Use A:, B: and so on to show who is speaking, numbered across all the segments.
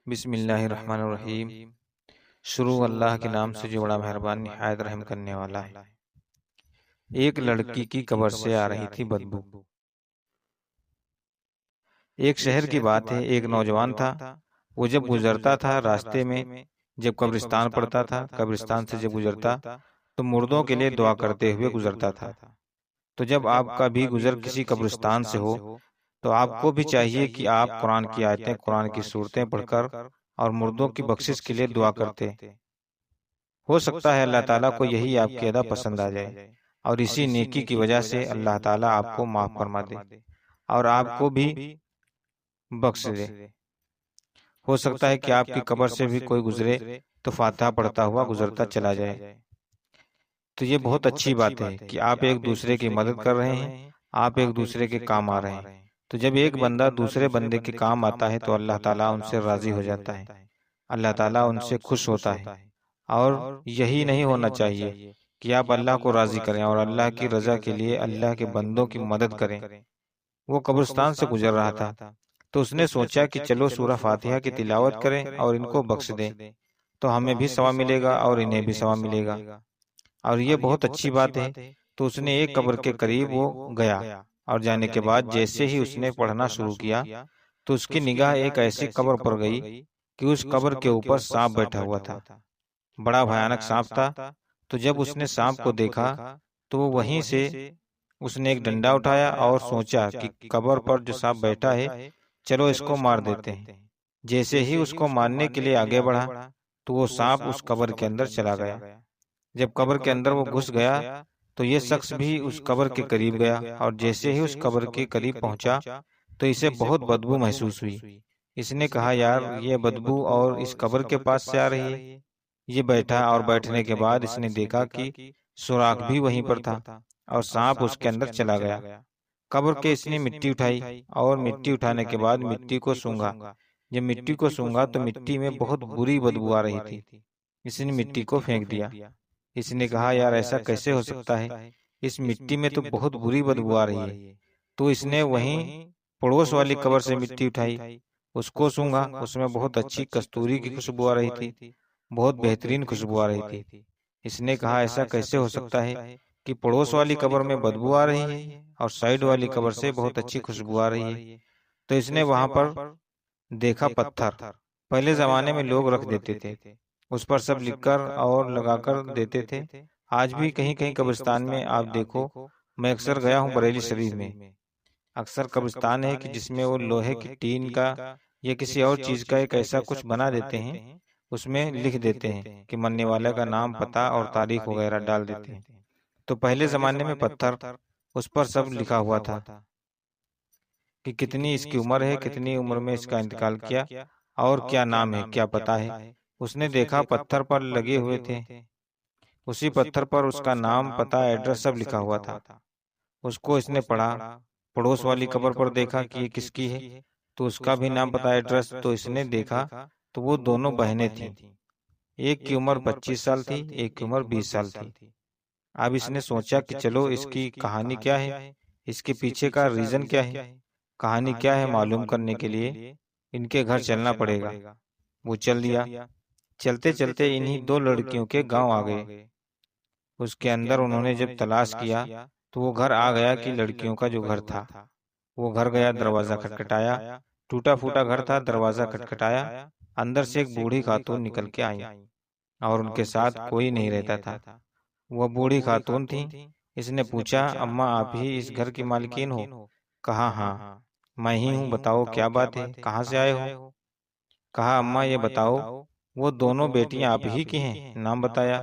A: बिस्मिल्लाहिर्रहमानिर्रहीम। शुरू अल्लाह के नाम से जो बड़ा मेहरबान निहायत रहम करने वाला है। एक लड़की की कब्र से आ रही थी बदबू। एक शहर की बात है, एक नौजवान था। वो जब गुजरता था रास्ते में, जब कब्रिस्तान पड़ता था, कब्रिस्तान से जब गुजरता तो मुर्दों के लिए दुआ करते हुए गुजरता था। तो जब आपका भी गुजर किसी कब्रिस्तान से हो तो आपको भी चाहिए कि आप कुरान की आयतें, कुरान की सूरतें पढ़कर और मुर्दों की बख्शिश के लिए दुआ करते। हो सकता है अल्लाह ताला को यही आपकी अदा पसंद आ जाए और इसी नेकी की वजह से अल्लाह ताला आपको माफ फरमा दे और आपको भी बख्श दे। हो सकता है कि आपकी कब्र से भी कोई गुजरे तो फातिहा पढ़ता हुआ गुजरता चला जाए। तो ये बहुत अच्छी बात है कि आप एक दूसरे की मदद कर रहे हैं, आप एक दूसरे के काम आ रहे हैं। तो जब एक बंदा दूसरे बंदे के काम आता है तो अल्लाह ताला उनसे राजी हो जाता है, अल्लाह ताला उनसे खुश होता है। और यही नहीं होना चाहिए कि आप अल्लाह को राजी करें और अल्लाह की रजा के लिए अल्लाह के बंदों की मदद करें। वो कब्रिस्तान से गुजर रहा था तो उसने सोचा कि चलो सूरह फातिहा की तिलावत करें और इनको बख्श दें, तो हमें भी सवाब मिलेगा और इन्हें भी सवाब मिलेगा और ये बहुत अच्छी बात है। तो उसने एक कब्र के करीब वो गया और जाने के बाद जैसे ही उसने पढ़ना शुरू किया तो उसकी निगाह एक ऐसी कब्र पर गई कि उस कब्र के ऊपर सांप बैठा हुआ था। बड़ा भयानक सांप था। तो जब उसने सांप को देखा तो वो वहीं से उसने एक डंडा उठाया और सोचा कि कब्र पर जो सांप बैठा है, चलो इसको मार देते हैं। जैसे ही उसको मारने के लिए आगे बढ़ा तो वो सांप उस कब्र के अंदर चला गया। जब कब्र के अंदर वो घुस गया तो ये शख्स भी उस कब्र के करीब गया और जैसे ही उस कब्र के करीब पहुंचा तो इसे बहुत बदबू महसूस हुई। इसने कहा, यार ये बदबू और इस कब्र के पास से आ रही है। ये बैठा और बैठने के बाद इसने देखा कि सुराख भी वहीं पर था और सांप उसके अंदर चला गया। कब्र के इसने मिट्टी उठाई और मिट्टी उठाने के बाद मिट्टी को सूंघा। जब मिट्टी को सूंघा तो मिट्टी में बहुत बुरी बदबू आ रही थी। इसने मिट्टी को फेंक दिया। इसने कहा, यार ऐसा कैसे हो सकता है, इस मिट्टी में तो बहुत बुरी बदबू आ रही है। तो इसने वहीं पड़ोस वाली कब्र से मिट्टी उठाई, उसको सूंघा। उसमें बहुत अच्छी कस्तूरी की खुशबू आ रही थी, बहुत बेहतरीन खुशबू आ रही थी। इसने कहा, ऐसा कैसे हो सकता है कि पड़ोस वाली कब्र में बदबू आ रही है और साइड वाली कब्र से बहुत अच्छी खुशबू आ रही है। तो इसने वहां पर देखा पत्थर। पहले जमाने में लोग रख देते थे, उस पर सब लिखकर और लगाकर देते थे। आज भी कहीं कहीं कब्रिस्तान में आप देखो, मैं अक्सर गया हूँ बरेली शरीफ में, अक्सर कब्रिस्तान है कि जिसमें वो लोहे की टीन का या किसी और चीज का एक ऐसा कुछ बना देते हैं, उसमें लिख देते हैं कि मरने वाले का नाम, पता और तारीख वगैरह डाल देते हैं। तो पहले जमाने में पत्थर, उस पर सब लिखा हुआ था कि कितनी इसकी उम्र है, कितनी उम्र में इसका इंतकाल किया और क्या नाम है, क्या पता है। उसने देखा पत्थर पर लगे हुए थे, उसी पत्थर पर उसका नाम, पता, एड्रेस सब लिखा हुआ था। उसको इसने पढ़ा। पड़ोस वाली कब्र पर देखा कि ये किसकी है, तो उसका भी नाम, पता, एड्रेस। तो इसने देखा तो वो दोनों बहनें थीं। एक की उम्र 25 साल थी, एक की उम्र 20 साल थी। अब इसने सोचा कि चलो इसकी कहानी क्या है, इसके पीछे का रीजन क्या है, कहानी क्या है, मालूम करने के लिए इनके घर चलना पड़ेगा। वो चल दिया। चलते चलते इन्हीं दो लड़कियों के गांव आ गए। उसके अंदर उन्होंने जब तलाश किया तो वो घर आ गया कि लड़कियों का जो घर था। वो घर गया, दरवाजा खटखटाया। टूटा फूटा घर था, दरवाजा खटखटाया। अंदर से एक बूढ़ी खातून निकल के आई और उनके साथ कोई नहीं रहता था। वह बूढ़ी खातून थी। इसने पूछा, अम्मा आप ही इस घर की मालकिन हो? कहा, हाँ मैं ही हूँ, बताओ क्या बात है, कहाँ से आए हो? कहा, अम्मा ये बताओ, वो दोनों बेटियां आप ही की हैं? नाम बताया।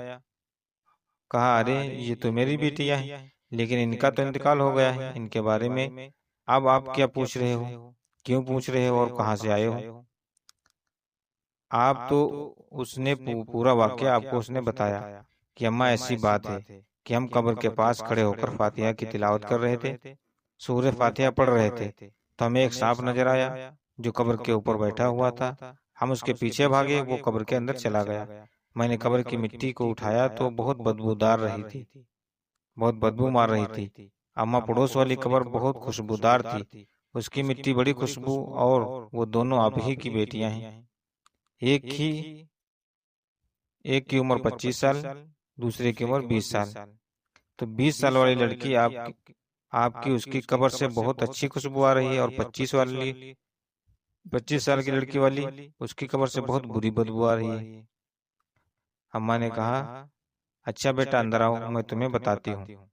A: कहा, अरे ये तो मेरी बेटियां हैं, लेकिन इनका तो इंतकाल हो गया है, इनके बारे में अब आप क्या पूछ रहे हो, क्यों पूछ रहे हो और कहाँ से आए हो? आप तो उसने पूरा वाकया आपको उसने बताया कि अम्मा ऐसी बात है कि हम कब्र के पास खड़े होकर फातिहा की तिलावत कर रहे थे, सूरह फातिहा पढ़ रहे थे, तो हमें एक सांप नजर आया जो कब्र के ऊपर बैठा हुआ था। हम उसके पीछे भागे, वो कब्र के अंदर चला गया। मैंने कब्र की मिट्टी को उठाया तो बहुत बदबूदार रही थी, बहुत बदबू मार रही थी। अम्मा पड़ोस वाली कब्र बहुत खुशबूदार थी, उसकी मिट्टी बड़ी खुशबू, और वो दोनों आप ही की बेटियां हैं। एक की उम्र 25 साल, दूसरे की उम्र 20 साल। तो 20 साल वाली लड़की आपकी उसकी कब्र से बहुत अच्छी खुशबू आ रही है, और 25 साल की लड़की वाली उसकी कब्र से बहुत बुरी बदबू आ रही है। अम्मा ने कहा, अच्छा बेटा अंदर आओ, मैं तुम्हें बताती हूँ।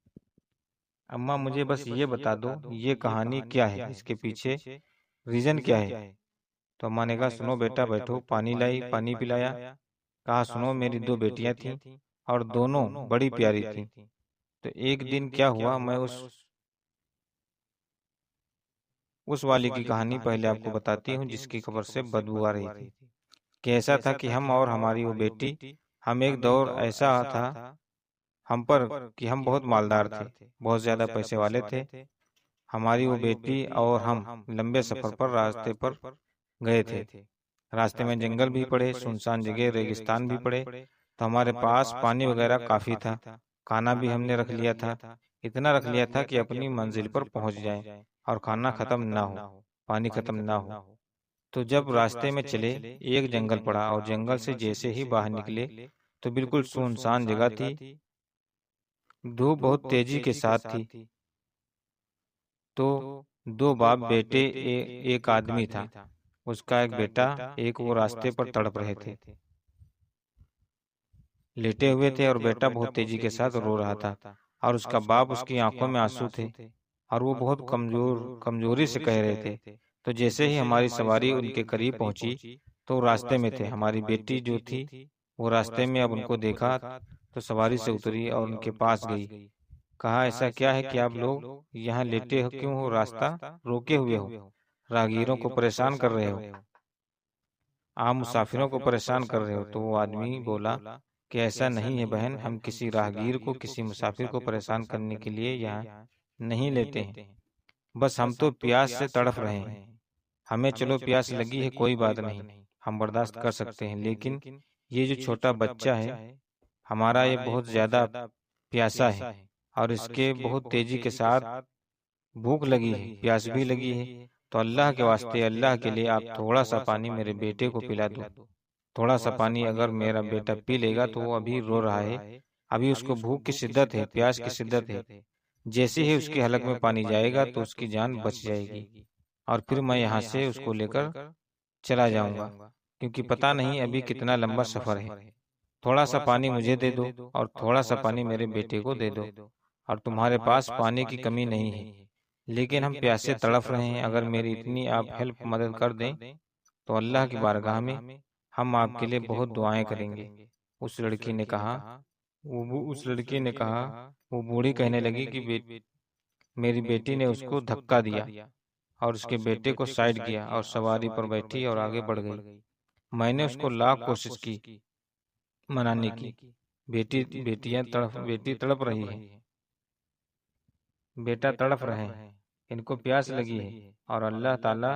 A: अम्मा मुझे बस ये बता दो, ये कहानी क्या है, इसके पीछे रीजन क्या है। तो अम्मा ने कहा, सुनो बेटा, बैठो। पानी लाई, पानी पिलाया। कहा, सुनो, मेरी दो बेटियां थीं और दोनों बड़ी प्यारी थीं। तो एक दिन क्या हुआ, मैं उस वाली की कहानी पहले आपको बताती हूँ जिसकी कब्र से बदबू आ रही थी। कि ऐसा था कि हम और हमारी वो बेटी, हम एक दौर ऐसा था हम पर कि हम बहुत मालदार थे, बहुत ज्यादा पैसे वाले थे। हमारी वो बेटी और हम लंबे सफर पर रास्ते पर गए थे। रास्ते में जंगल भी पड़े, सुनसान जगह, रेगिस्तान भी पड़े। तो हमारे पास पानी वगैरह काफी था, खाना भी हमने रख लिया था। इतना रख लिया था कि अपनी मंजिल पर पहुंच जाएं और खाना खत्म ना हो, पानी खत्म ना हो। तो जब रास्ते में चले, एक जंगल पड़ा, और जंगल से जैसे ही बाहर निकले तो बिल्कुल सुनसान जगह थी। धूप बहुत तेजी के साथ थी। तो दो बाप बेटे, एक आदमी था, उसका एक बेटा, एक वो रास्ते पर तड़प रहे थे, लेटे हुए थे, और बेटा बहुत तेजी के साथ रो रहा था, और उसका बाप, उसकी आंखों में आंसू थे, और वो बहुत कमजोरी से कह रहे थे। तो जैसे ही हमारी सवारी उनके करीब पहुंची तो वो रास्ते में थे। हमारी बेटी जो थी वो रास्ते में अब उनको देखा तो सवारी से उतरी और उनके पास गई। कहा, ऐसा क्या है कि आप लोग यहाँ लेटे हो, क्यों हो, रास्ता रोके हुए हो, राहगीरों को परेशान कर रहे हो, आप मुसाफिरों को परेशान कर रहे हो। तो वो आदमी बोला कि ऐसा नहीं है बहन, हम किसी राहगीर को, किसी मुसाफिर को परेशान करने के लिए यहाँ नहीं लेटे हैं। बस हम तो प्यास से तड़फ रहे हैं। हमें चलो प्यास लगी है, कोई बात नहीं, हम बर्दाश्त कर सकते हैं, लेकिन ये जो छोटा बच्चा है हमारा, ये बहुत ज्यादा प्यासा है, और इसके बहुत तेजी के साथ भूख लगी है, प्यास भी लगी है। तो अल्लाह के वास्ते, अल्लाह के लिए आप थोड़ा सा पानी मेरे बेटे को पिला दो। थोड़ा सा पानी अगर मेरा बेटा पी लेगा, तो वो अभी रो रहा है, अभी उसको भूख की शिद्दत है, प्यास की शिद्दत है। जैसे ही उसकी हलक में पानी जाएगा तो उसकी जान बच जाएगी, और फिर मैं यहाँ से उसको लेकर चला जाऊंगा, क्योंकि पता नहीं अभी कितना लंबा सफर है। थोड़ा सा पानी मुझे दे दो, और थोड़ा सा पानी मेरे बेटे को दे दो। और तुम्हारे पास पानी की कमी नहीं है, लेकिन हम प्यासे तड़फ रहे हैं। अगर मेरी इतनी आप हेल्प, मदद कर दें तो अल्लाह की बारगाह में हम आपके लिए बहुत दुआएं करेंगे। उस लड़की ने कहा, उस लड़की ने कहा, वो बूढ़ी कहने लगी कि मेरी बेटी ने उसको धक्का दिया और उसके बेटे को साइड किया और सवारी पर बैठी और आगे बढ़ गई। मैंने उसको लाख कोशिश की मनाने की, बेटी तड़प रही है, बेटा तड़प रहे हैं, इनको प्यास लगी है। और अल्लाह ताला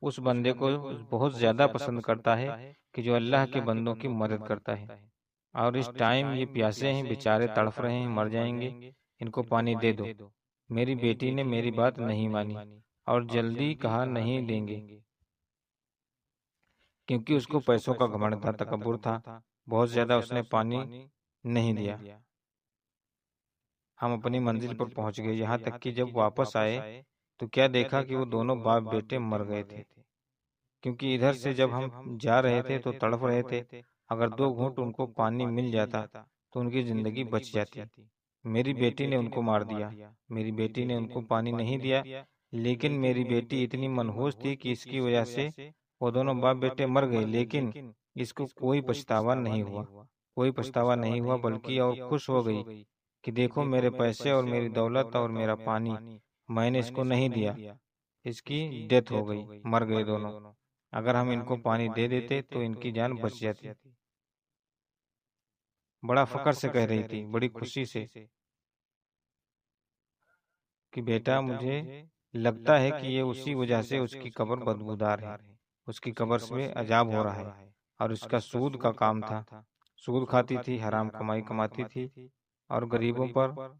A: उस बंदे को बहुत ज्यादा पसंद करता है कि जो अल्लाह के बंदों की मदद करता है। और इस टाइम ये प्यासे हैं, बेचारे तड़प रहे हैं, मर जाएंगे, इनको पानी दे दो। मेरी बेटी ने मेरी बात नहीं मानी और जल्दी कहा नहीं देंगे, क्योंकि उसको पैसों का घमंड था, तकब्बुर था, बहुत ज्यादा। उसने पानी नहीं दिया। हम अपनी मंजिल पर पहुंच गए, यहाँ तक कि जब वापस आए तो क्या देखा कि वो दोनों बाप बेटे मर गए थे, क्योंकि इधर से जब हम जा रहे थे तो तड़प रहे थे। अगर दो घूंट उनको पानी मिल जाता तो उनकी जिंदगी बच जाती। मेरी बेटी ने उनको मार दिया, मेरी बेटी ने उनको पानी नहीं दिया, लेकिन मेरी बेटी इतनी मनहूस थी कि इसकी वजह से वो दोनों बाप बेटे मर गए, लेकिन इसको कोई पछतावा नहीं हुआ, कोई पछतावा नहीं हुआ, बल्कि और खुश हो गई कि देखो मेरे पैसे और मेरी दौलत और मेरा पानी मैंने इसको नहीं दिया, इसकी डेथ हो गई, मर गए दोनों। अगर हम इनको पानी दे देते तो इनकी जान बच जाती। बड़ा फख्र से कह रही थी, बड़ी खुशी से, कि बेटा मुझे लगता है कि ये उसी वजह से उसकी कब्र बदबूदार है, उसकी कब्र में अजाब हो रहा है। और उसका सूद का काम था, सूद खाती थी, हराम कमाई कमाती थी, और गरीबों पर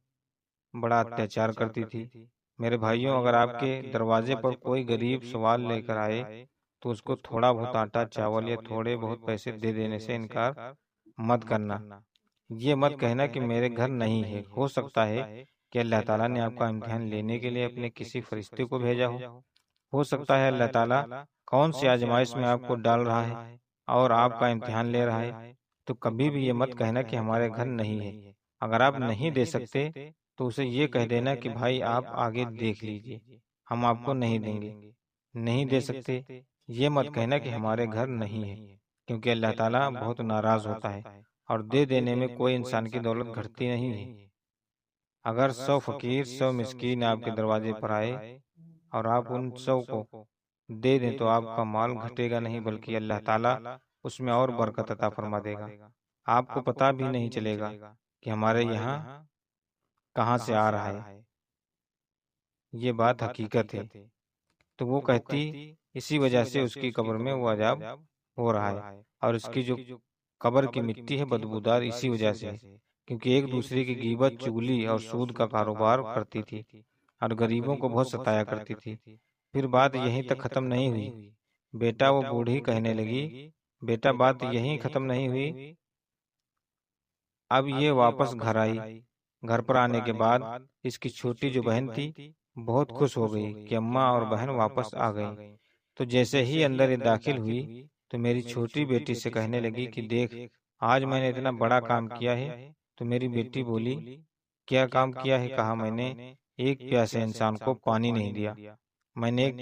A: बड़ा अत्याचार करती थी। मेरे भाइयों, अगर आपके दरवाजे पर कोई गरीब सवाल लेकर आए तो उसको थोड़ा बहुत आटा चावल या थोड़े बहुत पैसे दे देने से इनकार मत करना। ये मत कहना कि मेरे घर नहीं है। हो सकता है कि अल्लाह ताला ने आपका इम्तिहान लेने के लिए अपने किसी फरिश्ते को भेजा हो सकता है अल्लाह ताला कौन सी आजमाइश में आपको डाल रहा है और आपका इम्तिहान ले रहा है। तो कभी भी ये मत कहना कि हमारे घर नहीं है। अगर आप नहीं दे सकते तो उसे ये कह देना कि भाई आप आगे देख लीजिए, हम आपको नहीं देंगे। नहीं दे सकते, ये मत कहना कि हमारे घर नहीं है, क्योंकि अल्लाह ताला बहुत नाराज होता है और दे देने में कोई इंसान की दौलत घटती नहीं है। अगर 100 फकीर 100 मिस्कीन आपके दरवाजे पर आए और आप उन 100 को दे दें तो आपका माल घटेगा नहीं, बल्कि अल्लाह ताला उसमें और बरकत अता फरमा देगा। आपको पता भी नहीं चलेगा कि हमारे यहाँ कहाँ से आ रहा है। ये बात हकीकत है। तो वो कहती इसी वजह से उसकी कब्र में वो अजाब हो रहा है और इसकी जो कब्र की मिट्टी है बदबूदार इसी वजह से है, क्योंकि एक दूसरे की गीबत चुगली और सूद का कारोबार करती थी और गरीबों को बहुत सताया करती थी। फिर बात यहीं तक खत्म नहीं हुई। बेटा वो बूढ़ी कहने लगी, बेटा बात यहीं खत्म नहीं हुई। अब ये वापस घर आई। घर पर आने के बाद इसकी छोटी जो बहन थी बहुत खुश हो गई कि अम्मा और बहन वापस आ गईं। तो जैसे ही अंदर ये दाखिल हुई तो मेरी छोटी बेटी से कहने लगी कि देख, आज मैंने इतना बड़ा काम किया है। तो मेरी बेटी बोली, क्या काम किया है? कहा, मैंने एक प्यासे इंसान को पानी नहीं दिया, मैंने एक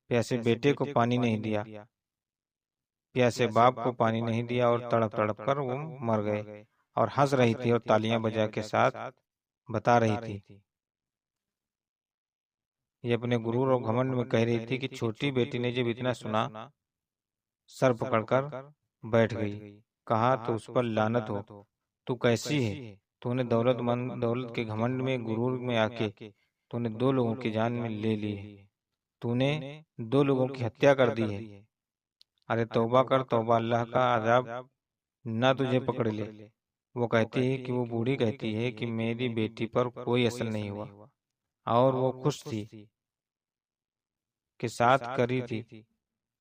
A: प्यासे बेटे को पानी नहीं दिया, प्यासे बाप को पानी नहीं दिया, और तड़प तड़प कर वो मर गए। और हंस रही थी और तालियां बजा के साथ बता रही थी। ये अपने गुरूर और घमंड में कह रही थी कि छोटी बेटी ने जब इतना सुना, सर पकड़कर बैठ गई। कहा, तो उस पर लानत हो, तू कैसी है? तूने दौलत के घमंड में गुरूर में आके तूने 2 लोगों की जान में ले ली है। तूने 2 लोगों की हत्या कर दी है। अरे तौबा कर तौबा, अल्लाह का अजाब ना तुझे पकड़ ले। वो कहती है कि वो बूढ़ी कहती है कि मेरी बेटी पर कोई असर नहीं हुआ और वो खुश थी कि साथ करी थी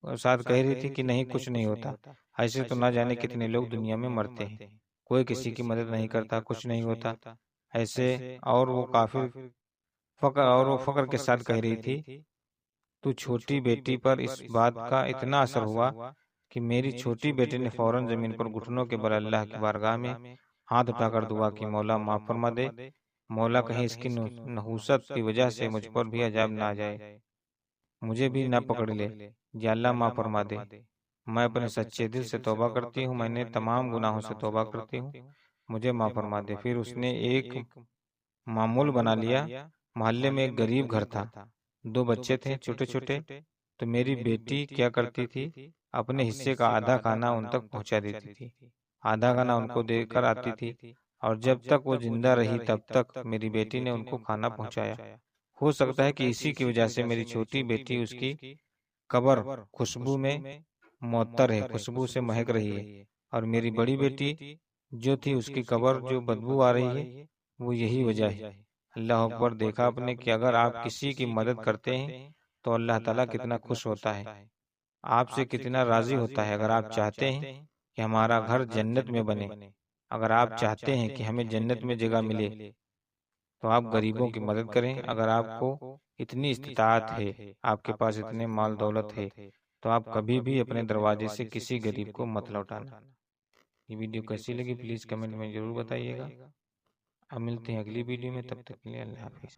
A: और साथ कह रही थी कि नहीं कुछ नहीं होता। ऐसे तो ना जाने कितने लोग दुनिया में मरते हैं, कोई किसी की मदद नहीं करता, कुछ नहीं होता ऐसे। और वो फकर के साथ कह रही थी, तू छोटी बेटी पर इस बात का इतना असर हुआ कि मेरी छोटी बेटी ने फौरन जमीन पर घुटनों के बल अल्लाह की बारगाह में हाथ उठाकर दुआ की, मौला माफ फरमा दे, मौला कहीं इसकी नहूसत की वजह से मुझ पर भी अजाब ना आ जाए, मुझे भी ना पकड़ ले, या अल्लाह माफ फरमा दे। मैं अपने सच्चे दिल से तौबा करती हूँ, मैंने तमाम गुनाहों से तौबा करती हूँ, मुझे माफ फरमा दे। फिर उसने एक मामूल बना लिया। मोहल्ले में एक गरीब घर था, 2 बच्चे थे छोटे छोटे। तो मेरी बेटी क्या करती थी, अपने हिस्से का आधा खाना उन तक पहुंचा देती थी, आधा खाना उनको देकर आती थी, और जब तक वो जिंदा रही तब तक मेरी बेटी ने उनको खाना पहुंचाया। हो सकता है कि इसी की वजह से मेरी छोटी बेटी उसकी कब्र खुशबू में मुअत्तर है, खुशबू से महक रही है, और मेरी बड़ी बेटी जो थी उसकी कब्र जो बदबू आ रही है, वो यही वजह है। अल्लाह अकबर। देखा आपने कि अगर आप किसी की मदद करते हैं तो अल्लाह ताला कितना खुश होता है, आपसे कितना राजी होता है। अगर आप चाहते हैं कि हमारा घर जन्नत में बने, अगर आप चाहते हैं कि हमें जन्नत में जगह मिले, तो आप गरीबों की मदद करें। अगर आपको इतनी इस्तिताअत है, आपके पास इतने माल दौलत है, तो आप कभी भी अपने दरवाजे से किसी गरीब को मत लौटाना। ये वीडियो कैसी लगी प्लीज़ कमेंट में ज़रूर बताइएगा। अब मिलते हैं अगली वीडियो में, तब तक के लिए अल्लाह हाफिज़।